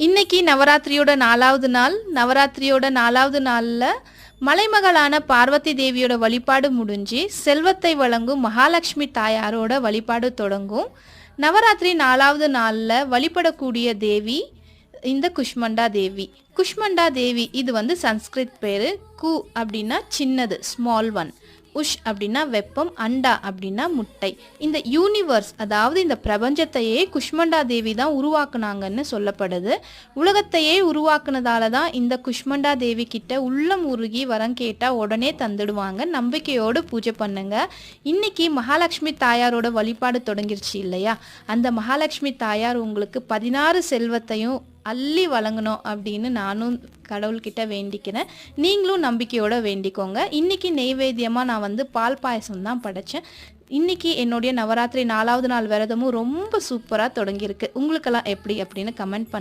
இன்னைக்கு நவராத்திரியோட 4வது நாள். நவராத்திரியோட 4வது நாள்ல மலைமகளான பார்வதி தேவியோட வழிபாடு முடிஞ்சு, செல்வத்தை வழங்கும் மகாலட்சுமி தாயாரோட வழிபாடு தொடங்கும். நவராத்திரி 4வது நாள்ல வழிபடக்கூடிய தேவி இந்த குஷ்மண்டா தேவி. குஷ்மண்டா தேவி இது வந்து சன்ஸ்கிருத் பேரு. கு அப்படின்னா சின்னது, ஸ்மால் ஒன். உஷ் அப்படின்னா வெப்பம், அண்டா அப்படின்னா முட்டை. இந்த யூனிவர்ஸ், அதாவது இந்த பிரபஞ்சத்தையே குஷ்மண்டா தேவி தான் உருவாக்குனாங்கன்னு சொல்லப்படுது. உலகத்தையே உருவாக்குனதால தான் இந்த குஷ்மண்டா தேவி கிட்ட உள்ளம் உருகி வரம் கேட்டால் உடனே தந்துடுவாங்க. நம்பிக்கையோடு பூஜை பண்ணுங்க. இன்னைக்கு மகாலட்சுமி தாயாரோட வழிபாடு தொடங்கிருச்சு இல்லையா? அந்த மகாலட்சுமி தாயார் உங்களுக்கு 16 செல்வத்தையும் அள்ளி வழங்கணும் அப்படின்னு நானும் கடவுள்கிட்ட வேண்டிக்கிறேன். நீங்களும் நம்பிக்கையோடு வேண்டிக்கோங்க. இன்றைக்கி நெய்வேத்தியமாக நான் வந்து பால் பாயசம் தான் படைத்தேன். இன்றைக்கி என்னுடைய நவராத்திரி 4வது நாள் விரதமும் ரொம்ப சூப்பராக தொடங்கியிருக்கு. உங்களுக்கெல்லாம் எப்படி அப்படின்னு கமெண்ட்